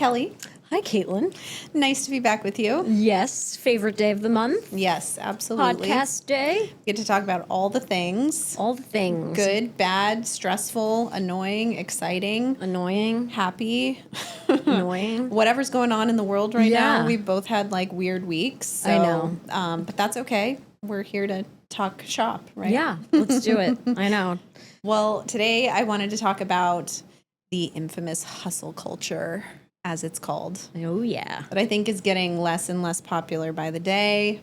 Kelly. Hi, Caitlin. Nice to be back with you. Yes, favorite day of the month. Yes, absolutely. Podcast day. Get to talk about all the things. All the things. Good, bad, stressful, annoying, exciting, Annoying. happy, Annoying. whatever's going on in the world right Yeah. now. We've both had like weird weeks. So, I know. But that's okay. We're here to talk shop, right? Yeah, let's do it. I know. Well, today I wanted to talk about the infamous hustle culture, as it's called, Oh, yeah. that I think is getting less and less popular by the day.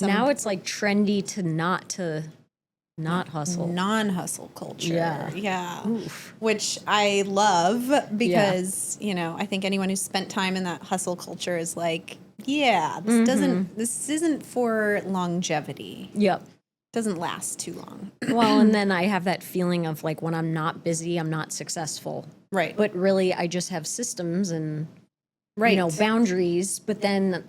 Now it's like trendy to not hustle. Non-hustle culture. Yeah. Yeah. Oof. Which I love because, you know, I think anyone who's spent time in that hustle culture is like, yeah, this isn't for longevity. Yep. Doesn't last too long. Well, and then I have that feeling of like when I'm not busy, I'm not successful. Right. But really, I just have systems and, Right. boundaries. But then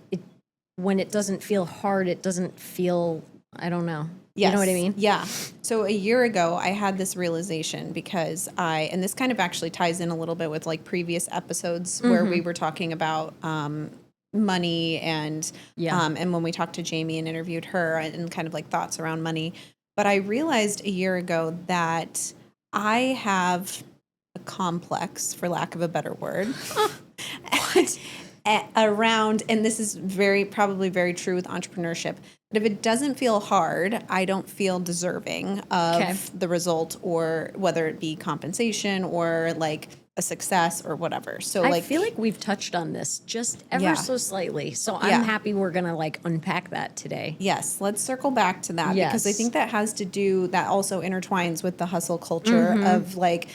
when it doesn't feel hard, it doesn't feel, I don't know. Yes. You know what I mean? Yeah. So a year ago, I had this realization because and this kind of actually ties in a little bit with like previous episodes where we were talking about money and and when we talked to Jamie and interviewed her and kind of like thoughts around money. But I realized a year ago that I have a complex, for lack of a better word, around, and this is probably very true with entrepreneurship, but if it doesn't feel hard, I don't feel deserving of the result, or whether it be compensation or like a success or whatever. So I feel like we've touched on this just ever so slightly. So I'm happy we're going to like unpack that today. Yes, let's circle back to that because I think that also intertwines with the hustle culture of like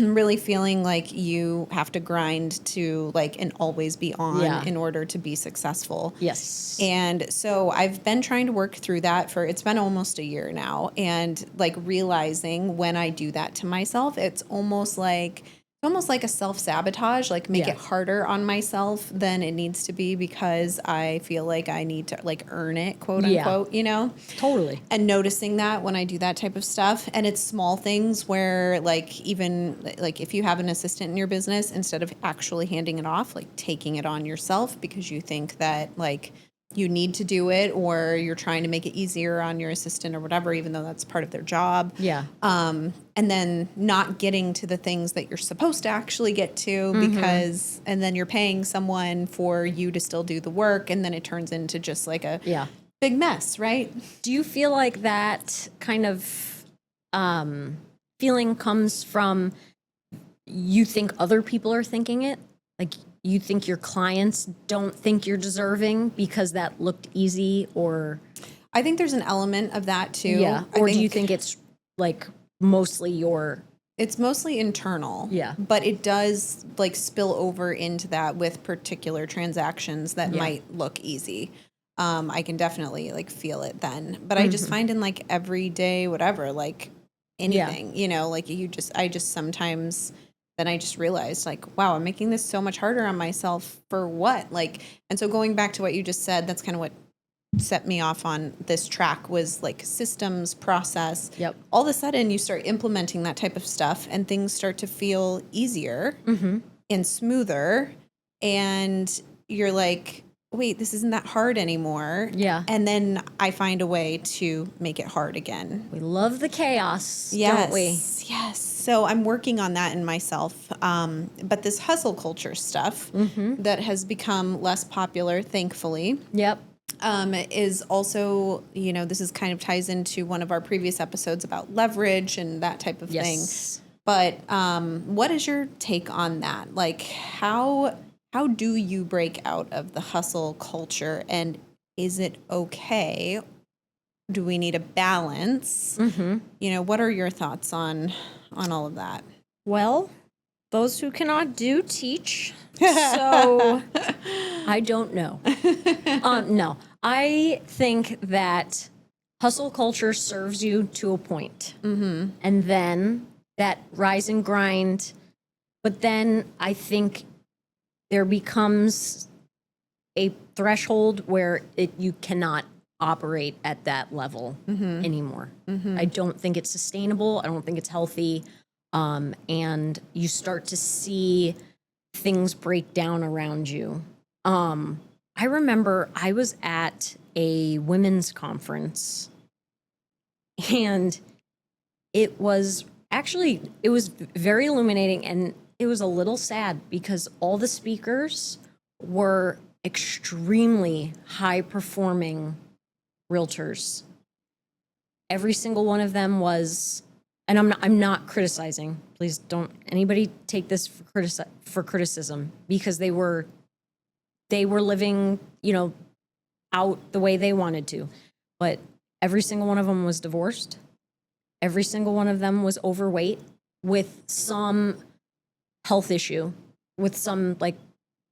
really feeling like you have to grind to like and always be on in order to be successful. Yes. And so I've been trying to work through that it's been almost a year now, and like realizing when I do that to myself, it's almost like a self-sabotage, like make it harder on myself than it needs to be because I feel like I need to like earn it, quote unquote, you know? Totally. And noticing that when I do that type of stuff, and it's small things where like even like if you have an assistant in your business, instead of actually handing it off, like taking it on yourself because you think that like you need to do it or you're trying to make it easier on your assistant or whatever, even though that's part of their job. Yeah. And then not getting to the things that you're supposed to actually get to because, and then you're paying someone for you to still do the work. And then it turns into just like a big mess, right? Do you feel like that kind of feeling comes from you think other people are thinking it? Like you think your clients don't think you're deserving because that looked easy, or I think there's an element of that too. Yeah. Or do you think it's like mostly it's mostly internal. Yeah. But it does like spill over into that with particular transactions that might look easy. I can definitely like feel it then. But I just find in like everyday whatever, like anything, you know, like I just sometimes then I just realized like, wow, I'm making this so much harder on myself for what? Like, and so going back to what you just said, that's kind of what set me off on this track was like systems, process. Yep. All of a sudden you start implementing that type of stuff and things start to feel easier and smoother. And you're like, wait, this isn't that hard anymore. Yeah. And then I find a way to make it hard again. We love the chaos, Yes, don't we? yes. So I'm working on that in myself. But this hustle culture stuff that has become less popular, thankfully, Yep. is also, you know, this is kind of ties into one of our previous episodes about leverage and that type of thing. But what is your take on that? Like, how do you break out of the hustle culture, and is it okay? Do we need a balance? You know, what are your thoughts on all of that? Well, those who cannot do teach. So I don't know. No, I think that hustle culture serves you to a point. And then that rise and grind. But then I think there becomes a threshold where you cannot operate at that level anymore. I don't think it's sustainable. I don't think it's healthy. And you start to see things break down around you. I remember I was at a women's conference, and it was very illuminating, and it was a little sad because all the speakers were extremely high performing realtors. Every single one of them was, and I'm not criticizing. Please don't anybody take this for criticism, because they were living, out the way they wanted to. But every single one of them was divorced. Every single one of them was overweight with some health issue, with some like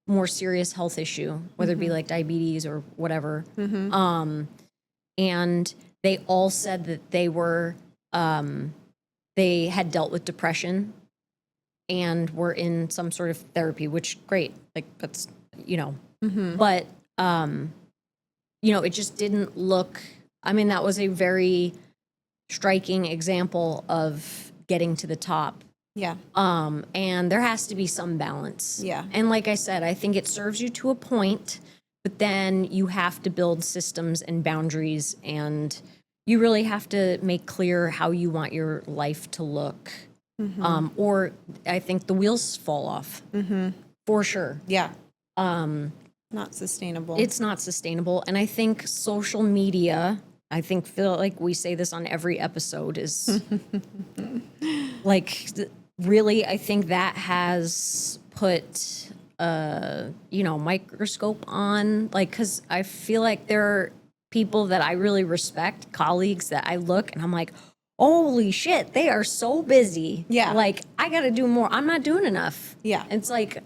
more serious health issue, whether it be like diabetes or whatever. And they all said that they had dealt with depression and were in some sort of therapy, which great. Like that's, but, it just didn't look, that was a very striking example of getting to the top. Yeah. And there has to be some balance. Yeah. And like I said, I think it serves you to a point, but then you have to build systems and boundaries, and you really have to make clear how you want your life to look. Or I think the wheels fall off. For sure. Yeah. Not sustainable. It's not sustainable. And I think social media, feel like we say this on every episode, is like, really, I think that has put microscope on, like, because I feel like there are people that I really respect, colleagues that I look and I'm like, holy shit, they are so busy. Yeah. Like, I got to do more. I'm not doing enough. Yeah. It's like,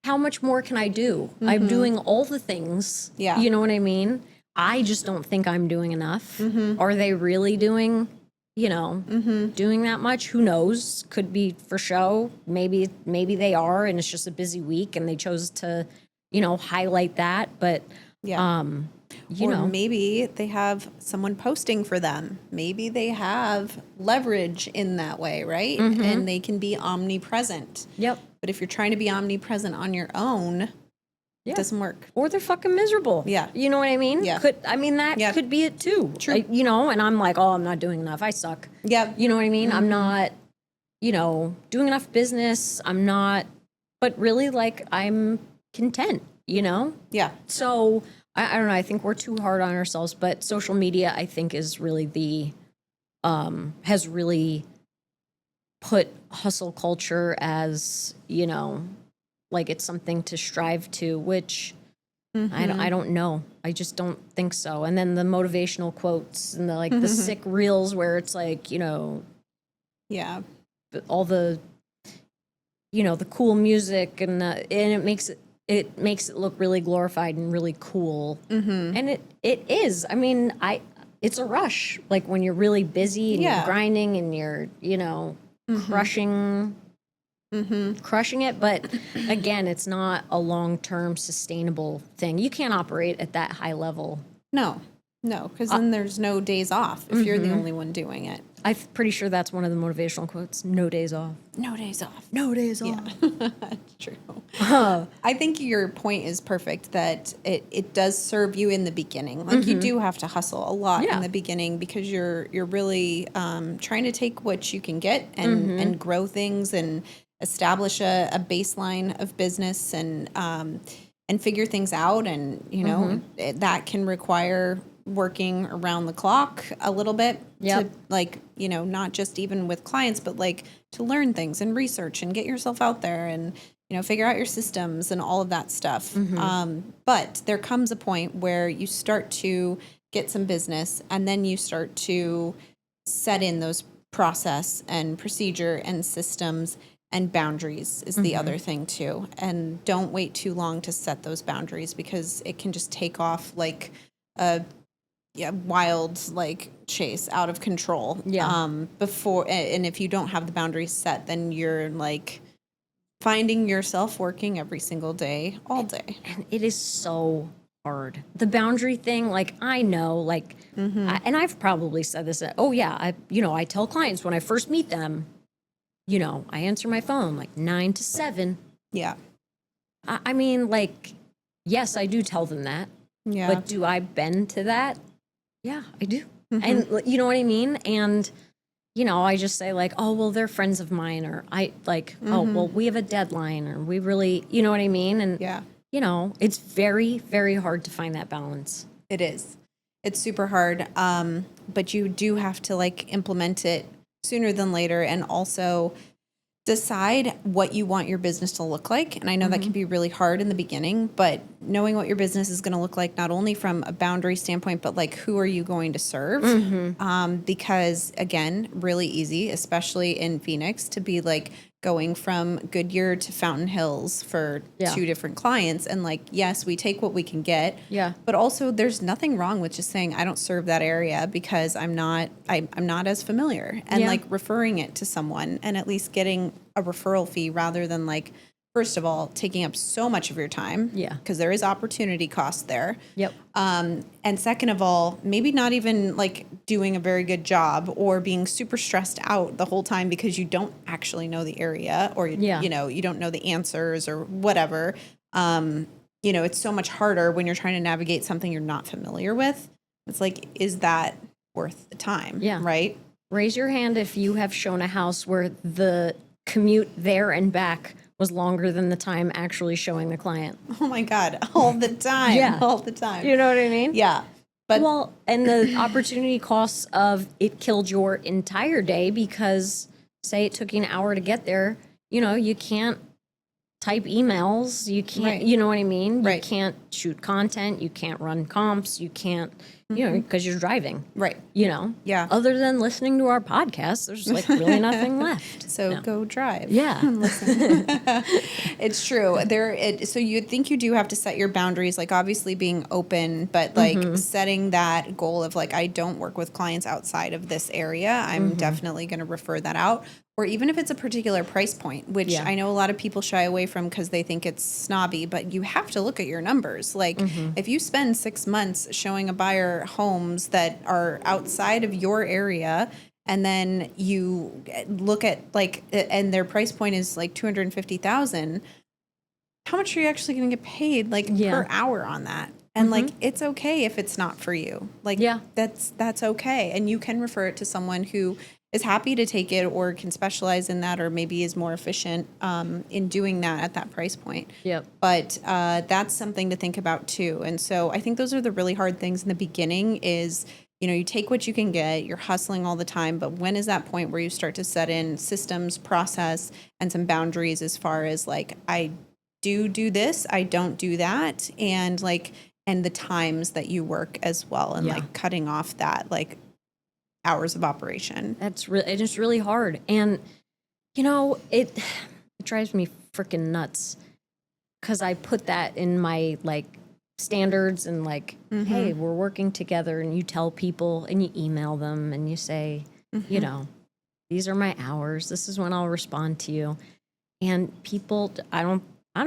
how much more can I do? I'm doing all the things. Yeah. You know what I mean? I just don't think I'm doing enough. Are they really doing, doing that much? Who knows? Could be for show. Maybe they are, and it's just a busy week and they chose to, highlight that. But, maybe they have someone posting for them. Maybe they have leverage in that way, right? And they can be omnipresent. Yep. But if you're trying to be omnipresent on your own, it doesn't work. Or they're fucking miserable. Yeah. You know what I mean? Yeah. That could be it too. True. And I'm like, oh, I'm not doing enough. I suck. Yeah. You know what I mean? I'm not, doing enough business. I'm not, but really, like, I'm content, Yeah. So I don't know. I think we're too hard on ourselves, but social media, I think, is really has really put hustle culture as, like it's something to strive to, which I don't know. I just don't think so. And then the motivational quotes and the sick reels where it's like, Yeah. all the, the cool music and it makes it look really glorified and really cool. And it is. It's a rush. Like when you're really busy and you're grinding and you're, crushing it. But again, it's not a long-term sustainable thing. You can't operate at that high level. No, because then there's no days off if you're the only one doing it. I'm pretty sure that's one of the motivational quotes. No days off. No days off. No days off. Yeah, that's true. I think your point is perfect that it does serve you in the beginning. Like you do have to hustle a lot in the beginning because you're really trying to take what you can get and grow things and establish a baseline of business and figure things out. And, that can require working around the clock a little bit to not just even with clients, but like to learn things and research and get yourself out there and, figure out your systems and all of that stuff. But there comes a point where you start to get some business and then you start to set in those process and procedure and systems and boundaries is the other thing too. And don't wait too long to set those boundaries because it can just take off like a wild like chase out of control. Before, and if you don't have the boundaries set, then you're like finding yourself working every single day, all day. And it is so hard. The boundary thing, like I know, like, and I've probably said this. I tell clients when I first meet them, I answer my phone like 9 to 7. Yeah. I mean, like, yes, I do tell them that. Yeah. But do I bend to that? Yeah, I do. Mm-hmm. And you know what I mean? And, you know, I just say like, oh, well, they're friends of mine, or I like, oh, well, we have a deadline, or we really, you know what I mean? And, Yeah. you know, it's very, very hard to find that balance. It is. It's super hard. But you do have to like implement it sooner than later, and also decide what you want your business to look like. And I know that can be really hard in the beginning, but knowing what your business is going to look like, not only from a boundary standpoint, but like who are you going to serve? Because again, really easy, especially in Phoenix, to be like going from Goodyear to Fountain Hills for Yeah. 2 different clients. And like, yes, we take what we can get. Yeah. But also there's nothing wrong with just saying, I don't serve that area because I'm not as familiar, and Yeah. like referring it to someone and at least getting a referral fee rather than like, first of all, taking up so much of your time. Yeah. Because there is opportunity cost there. Yep. And second of all, maybe not even like doing a very good job or being super stressed out the whole time because you don't actually know the area, or, Yeah. you know, you don't know the answers or whatever. You know, it's so much harder when you're trying to navigate something you're not familiar with. It's like, is that worth the time? Yeah. Right? Raise your hand if you have shown a house where the commute there and back was longer than the time actually showing the client. Oh my God. All the time. Yeah. All the time. You know what I mean? Yeah. But Well, and the opportunity costs of it killed your entire day because, say, it took you an hour to get there. You know, you can't type emails. You can't, Right. you know what I mean? You Right. can't shoot content. You can't run comps. You can't, you know, because you're driving. right. You know? Yeah. Other than listening to our podcast, there's like really nothing left. So No. go drive. Yeah. Listen. It's true. So you think you do have to set your boundaries, like obviously being open, but like setting that goal of like, I don't work with clients outside of this area. I'm definitely going to refer that out. Or even if it's a particular price point, which Yeah. I know a lot of people shy away from because they think it's snobby, but you have to look at your numbers. Like if you spend 6 months showing a buyer homes that are outside of your area, and then you look at like, and their price point is like 250,000, how much are you actually going to get paid like Yeah. per hour on that? And like, it's okay if it's not for you. Like, Yeah. that's okay. And you can refer it to someone who is happy to take it or can specialize in that, or maybe is more efficient in doing that at that price point. Yep. But that's something to think about too. And so I think those are the really hard things in the beginning is, you know, you take what you can get, you're hustling all the time, but when is that point where you start to set in systems, process, and some boundaries as far as like, I do this, I don't do that, and like, and the times that you work as well, and Yeah. like cutting off that like hours of operation. It is really hard. And, you know, it drives me freaking nuts because I put that in my like standards and like, hey, we're working together, and you tell people and you email them and you say, you know, these are my hours. This is when I'll respond to you. And people, I don't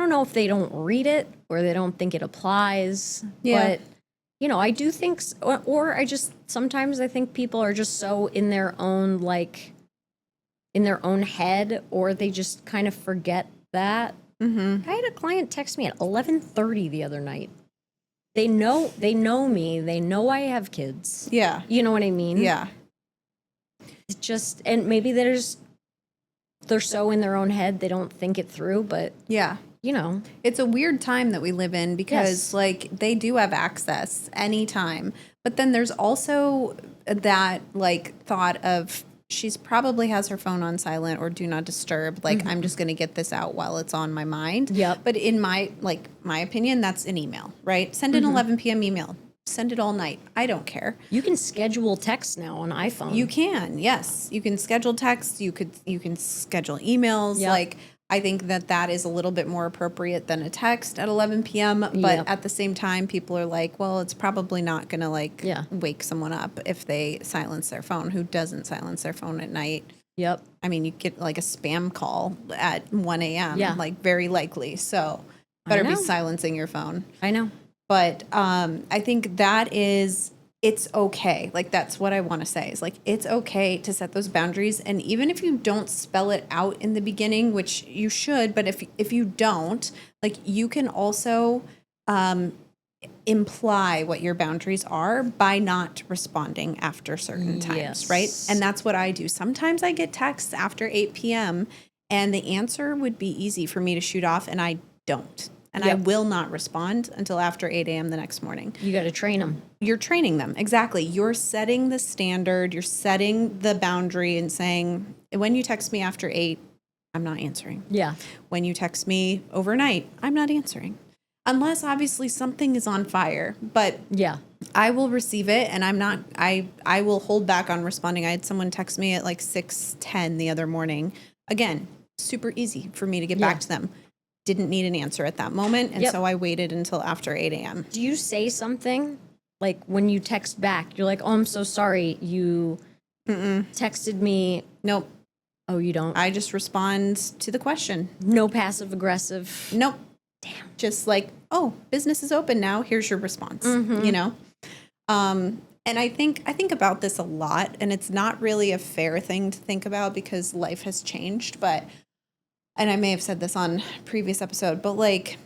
know if they don't read it or they don't think it applies. Yeah. But, you know, I do think, or I just, sometimes I think people are just so in their own, like, in their own head, or they just kind of forget that. I had a client text me at 11:30 the other night. They know me. They know I have kids. Yeah. You know what I mean? Yeah. It's just, and maybe they're so in their own head, they don't think it through, but, Yeah. you know. It's a weird time that we live in because Yes. like they do have access anytime. But then there's also that like thought of she's probably has her phone on silent or do not disturb. Like I'm just going to get this out while it's on my mind. Yep. But in my opinion, that's an email, right? Send an 11 p.m. email. Send it all night. I don't care. You can schedule text now on iPhone. You can, yes. You can schedule texts. You can schedule emails. Yep. Like I think that is a little bit more appropriate than a text at 11 p.m. But Yep. at the same time, people are like, well, it's probably not going to like Yeah. wake someone up if they silence their phone. Who doesn't silence their phone at night? Yep. I mean, you get like a spam call at 1 a.m. Yeah. Like very likely. So better be know. silencing your phone. I know. But I think that is it's okay. Like, that's what I want to say is like, it's okay to set those boundaries. And even if you don't spell it out in the beginning, which you should, but if you don't, like, you can also imply what your boundaries are by not responding after certain times, right? And that's what I do. Sometimes I get texts after 8 p.m. and the answer would be easy for me to shoot off, and I don't. And I will not respond until after 8 a.m. the next morning. You got to train them. You're training them. Exactly. You're setting the standard. You're setting the boundary and saying, when you text me after 8, I'm not answering. Yeah. When you text me overnight, I'm not answering. Unless obviously something is on fire. But yeah, I will receive it, and I will hold back on responding. I had someone text me at like 6:10 the other morning. Again, super easy for me to get back to them. Didn't need an answer at that moment, and so I waited until after 8 a.m. Do you say something like when you text back? You're like, "Oh, I'm so sorry. You texted me." Nope. Oh, you don't? I just respond to the question. No passive aggressive. Nope. Damn. Just like, oh, business is open now. Here's your response. You know? And I think about this a lot, and it's not really a fair thing to think about because life has changed, but, and I may have said this on a previous episode, but like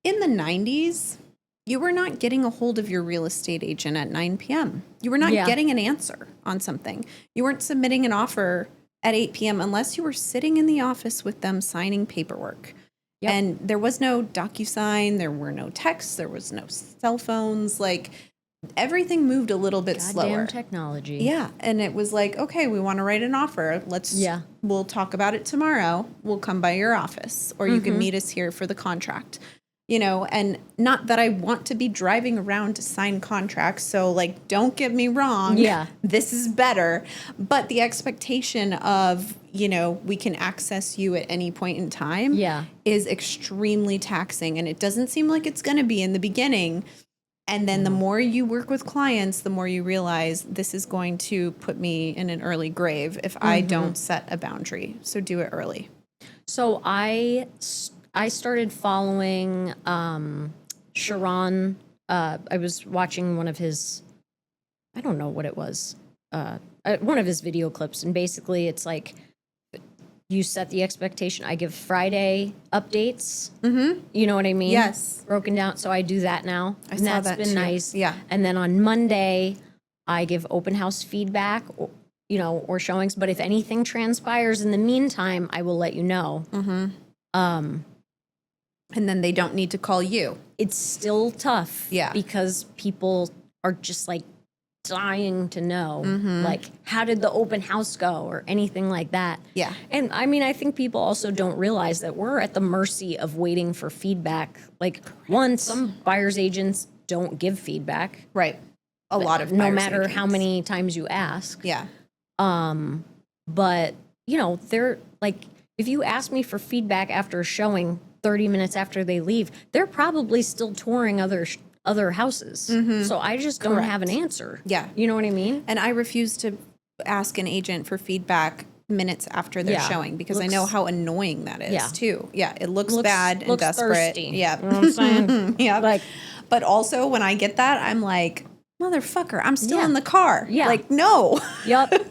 in the 90s, you were not getting a hold of your real estate agent at 9 p.m. You were not getting an answer on something. You weren't submitting an offer at 8 p.m. unless you were sitting in the office with them signing paperwork. Yep. And there was no DocuSign, there were no texts, there was no cell phones. Like, everything moved a little bit slower. Goddamn technology. Yeah. And it was like, okay, we want to write an offer. We'll talk about it tomorrow. We'll come by your office, or you can meet us here for the contract. You know, and not that I want to be driving around to sign contracts. So, like, don't get me wrong. Yeah. This is better. But the expectation of, you know, we can access you at any point in time is extremely taxing. And it doesn't seem like it's going to be in the beginning. And then the more you work with clients, the more you realize this is going to put me in an early grave if I don't set a boundary. So do it early. So I started following Sharon. I was watching one of his, I don't know what it was, one of his video clips. And basically it's like, you set the expectation. I give Friday updates. You know what I mean? Yes. Broken down. So I do that now. I saw that's that been too. nice. Yeah. And then on Monday, I give open house feedback, you know, or showings. But if anything transpires in the meantime, I will let you know. And then they don't need to call you. It's still tough. Yeah. Because people are just like dying to know, like, how did the open house go or anything like that. Yeah. And I mean, I think people also don't realize that we're at the mercy of waiting for feedback. Like, some buyer's agents don't give feedback. Right. A lot of no buyer's matter agents. how many times you ask. Yeah. But, you know, they're like, if you ask me for feedback after a showing 30 minutes after they leave, they're probably still touring other houses. So I just don't have an answer. Yeah. You know what I mean? And I refuse to ask an agent for feedback minutes after they're showing because I know how annoying that is too. Yeah. It looks bad and desperate. Thirsty. Yeah. You know what I'm saying? Yeah. Like, but also when I get that, I'm like, motherfucker, I'm still in the car. Yeah. Like, no. Yep. And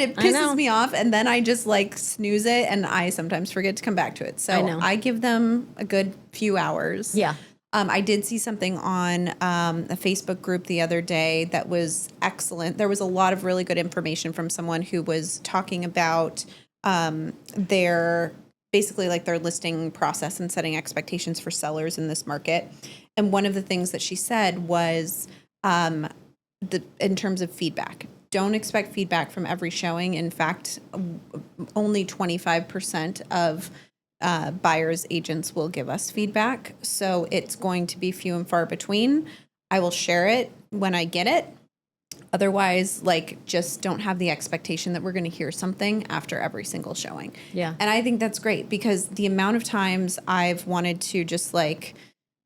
it pisses me off. And then I just like snooze it and I sometimes forget to come back to it. So I give them a good few hours. Yeah. I did see something on a Facebook group the other day that was excellent. There was a lot of really good information from someone who was talking about their basically like their listing process and setting expectations for sellers in this market. And one of the things that she said was in terms of feedback. Don't expect feedback from every showing. In fact, only 25% of buyers agents will give us feedback. So it's going to be few and far between. I will share it when I get it. Otherwise, like, just don't have the expectation that we're going to hear something after every single showing. Yeah. And I think that's great because the amount of times I've wanted to just like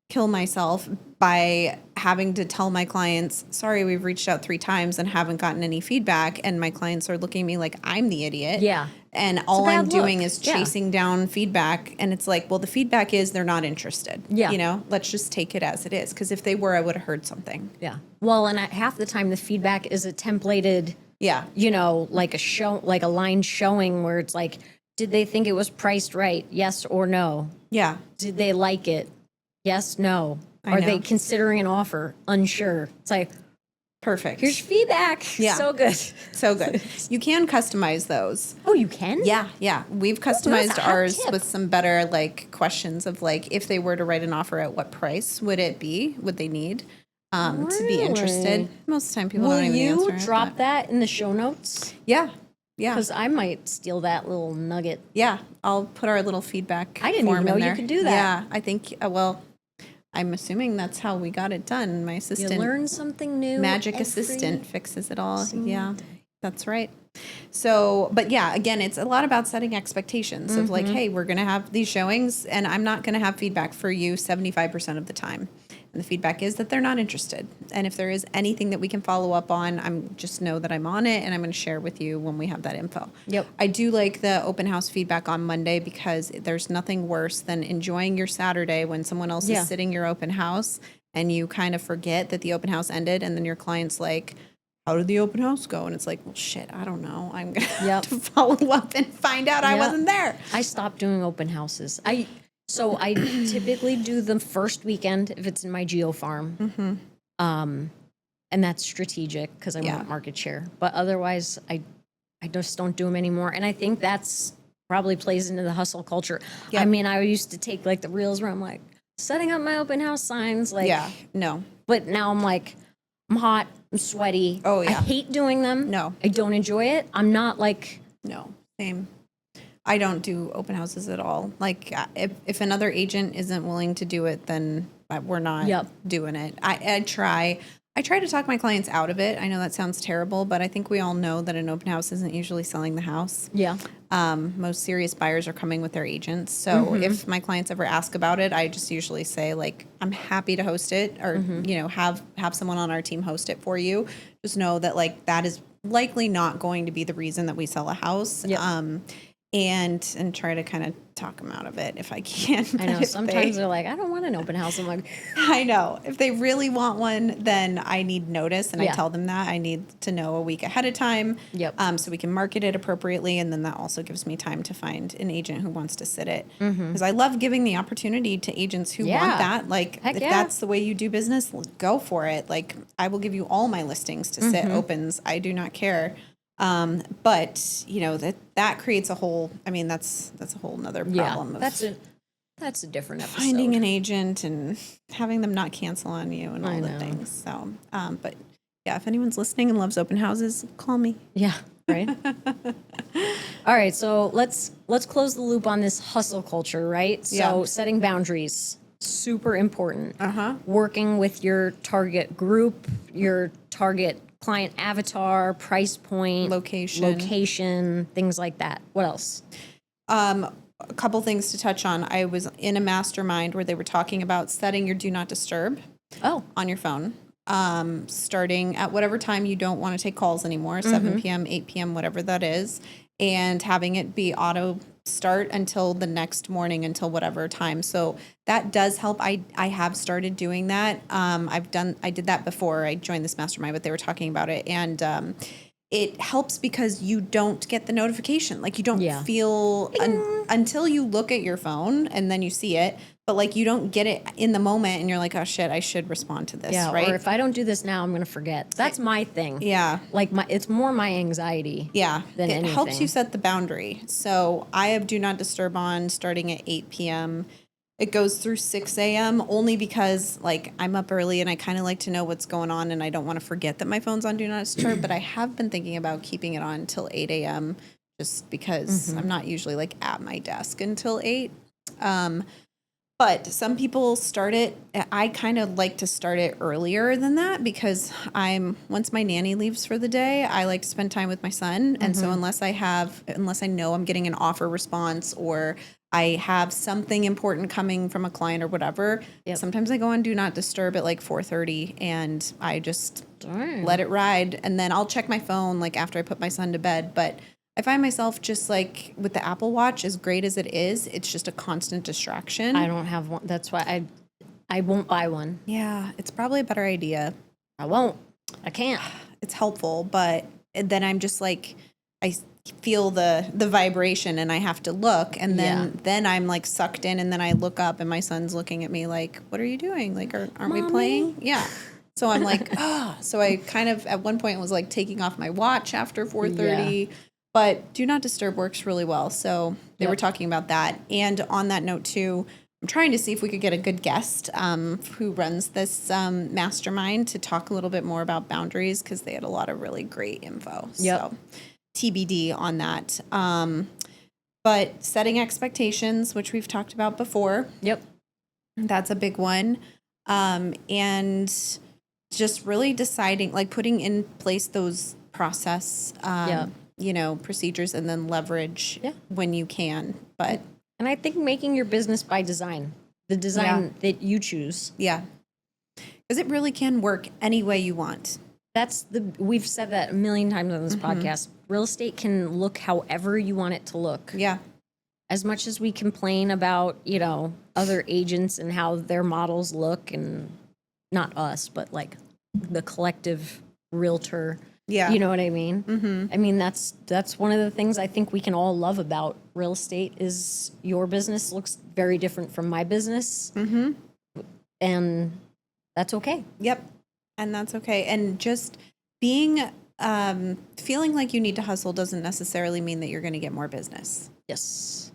kill myself by having to tell my clients, sorry, we've reached out 3 times and haven't gotten any feedback. And my clients are looking at me like I'm the idiot. Yeah. And all I'm bad doing look. is chasing down feedback. And it's like, well, the feedback is they're not interested. Yeah. You know, let's just take it as it is. Because if they were, I would have heard something. Yeah. Well, and half the time the feedback is a templated, Yeah. you know, like a show, like a line showing where it's like, did they think it was priced right? Yes or no? Yeah. Did they like it? Yes, no. I Are they know. considering an offer? Unsure. It's like, Perfect. here's feedback. Yeah. So good. So good. You can customize those. Oh, you can? Yeah, yeah. We've that's a customized hot ours tip. with some better like questions of like if they were to write an offer, at what price would it be? Would they need to be interested? Really? Most of the time, people Will don't even you answer. drop But that in the show notes? yeah, yeah, Because I might steal that little nugget. yeah. I'll put our little feedback. I didn't form even know in you there. could do that. Yeah, I think. Well, I'm assuming that's how we got it done. My You assistant, learn something new. magic every assistant, fixes it all. Yeah, day. that's right. So, but yeah, again, it's a lot about setting expectations of like, hey, we're going to have these showings and I'm not going to have feedback for you 75% of the time. And the feedback is that they're not interested. And if there is anything that we can follow up on, I'm just know that I'm on it and I'm going to share with you when we have that info. Yep. I do like the open house feedback on Monday because there's nothing worse than enjoying your Saturday when someone else Yeah. is sitting your open house and you kind of forget that the open house ended and then your client's like, how did the open house go? And it's like, well, shit, I don't know. I'm going to Yep. have to follow up and find out I Yep. wasn't there. I stopped doing open houses. I typically do the first weekend if it's in my geo farm. And that's strategic because I Yeah. want market share. But otherwise, I just don't do them anymore. And I think that's probably plays into the hustle culture. Yep. I mean, I used to take like the reels where I'm like setting up my open house signs, like, Yeah, no. but now I'm like, I'm hot, I'm sweaty. Oh, yeah. I hate doing them. No. I don't enjoy it. I'm not like, No, same. I don't do open houses at all. Like if another agent isn't willing to do it, then we're not Yep. doing it. I try to talk my clients out of it. I know that sounds terrible, but I think we all know that an open house isn't usually selling the house. yeah. Most serious buyers are coming with their agents. So Mm-hmm. if my clients ever ask about it, I just usually say like, I'm happy to host it or, Mm-hmm. you know, have someone on our team host it for you. Just know that like that is likely not going to be the reason that we sell a house. Yep. And try to kind of talk them out of it if I can. I know. But if Sometimes they're like, I don't want an open house. I'm like, I know. If they really want one, then I need notice, and I Yeah. tell them that I need to know a week ahead of time. Yep. So we can market it appropriately, and then that also gives me time to find an agent who wants to sit it. Because I love giving the opportunity to agents who Yeah. want that. Like, Heck if yeah. that's the way you do business, go for it. Like, I will give you all my listings to sit opens. I do not care. But you know that creates a whole. I mean, that's a whole nother problem. yeah, of that's a different episode. finding an agent and having them not cancel on you and all I the know. things. So, but yeah, if anyone's listening and loves open houses, call me. Yeah. Right. All right. So let's close the loop on this hustle culture, right? So Yeah. setting boundaries, super important. Uh-huh. Working with your target group, your target client avatar, price point, location, things like that. What else? A couple things to touch on. I was in a mastermind where they were talking about setting your do not disturb Oh, on your phone. Starting at whatever time you don't want to take calls anymore, 7 p.m., 8 p.m., whatever that is, and having it be auto start until the next morning, until whatever time. So that does help. I have started doing that. I did that before I joined this mastermind, but they were talking about it. And it helps because you don't get the notification. Like you don't Yeah. feel until you look at your phone and then you see it. But like you don't get it in the moment and you're like, oh shit, I should respond to this, yeah. right? Or if I don't do this now, I'm going to forget. That's my thing. Yeah. Like it's more my anxiety. Yeah. Than it helps anything. you set the boundary. So I have do not disturb on starting at 8 p.m. It goes through 6 a.m. only because like I'm up early and I kind of like to know what's going on and I don't want to forget that my phone's on do not disturb, but I have been thinking about keeping it on until 8 a.m. just because I'm not usually like at my desk until 8. But some people start it. I kind of like to start it earlier than that because once my nanny leaves for the day, I like to spend time with my son. And so unless I know I'm getting an offer response or I have something important coming from a client or whatever, sometimes I go on do not disturb at like 4:30 and I just let it ride. And then I'll check my phone like after I put my son to bed. But I find myself just like with the Apple Watch, as great as it is, it's just a constant distraction. I don't have one. That's why I won't buy one. Yeah, it's probably a better idea. I won't. I can't. It's helpful, but then I'm just like, I feel the vibration and I have to look, and then I'm like sucked in, and then I look up and my son's looking at me like, what are you doing? Like, aren't Mommy? we playing? Yeah. So I'm like, so I kind of at one point was like taking off my watch after 4:30, but do not disturb works really well. So they were talking about that. And on that note too, I'm trying to see if we could get a good guest who runs this mastermind to talk a little bit more about boundaries, because they had a lot of really great info. So TBD on that. But setting expectations, which we've talked about before. Yep. That's a big one. And just really deciding, like putting in place those process, procedures, and then leverage when you can. But and I think making your business by design, the design that you choose. Yeah. Because it really can work any way you want. We've said that a million times on this podcast. Real estate can look however you want it to look. Yeah. As much as we complain about, other agents and how their models look, and not us, but like the collective realtor. Yeah. You know what I mean? Mm-hmm. I mean, that's one of the things I think we can all love about real estate is your business looks very different from my business. Mm-hmm. And that's okay. Yep. And that's okay. And just being, feeling like you need to hustle doesn't necessarily mean that you're going to get more business. Yes.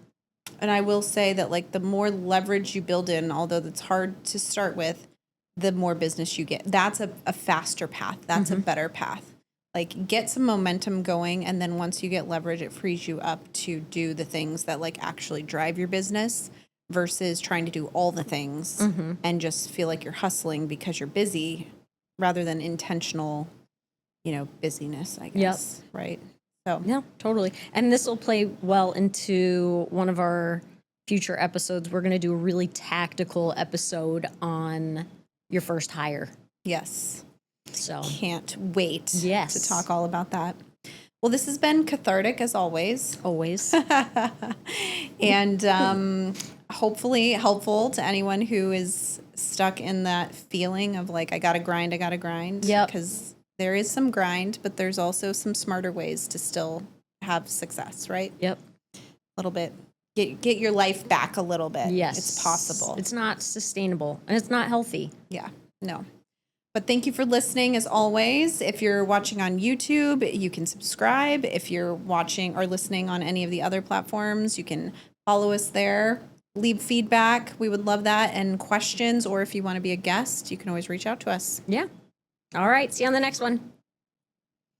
And I will say that like the more leverage you build in, although that's hard to start with, the more business you get. That's a faster path. That's a better path. Like get some momentum going. And then once you get leverage, it frees you up to do the things that like actually drive your business versus trying to do all the things and just feel like you're hustling because you're busy rather than intentional, busyness, I guess. Yep. Right. So yeah, totally. And this will play well into one of our future episodes. We're going to do a really tactical episode on your first hire. Yes. So can't wait to talk all about that. Well, this has been cathartic as always. Always. And hopefully helpful to anyone who is stuck in that feeling of like, I got to grind. Yep. Because there is some grind, but there's also some smarter ways to still have success, right? Yep. A little bit. Get your life back a little bit. Yes. It's possible. It's not sustainable and it's not healthy. Yeah. No. But thank you for listening as always. If you're watching on YouTube, you can subscribe. If you're watching or listening on any of the other platforms, you can follow us there. Leave feedback. We would love that. And questions, or if you want to be a guest, you can always reach out to us. Yeah. All right. See you on the next one.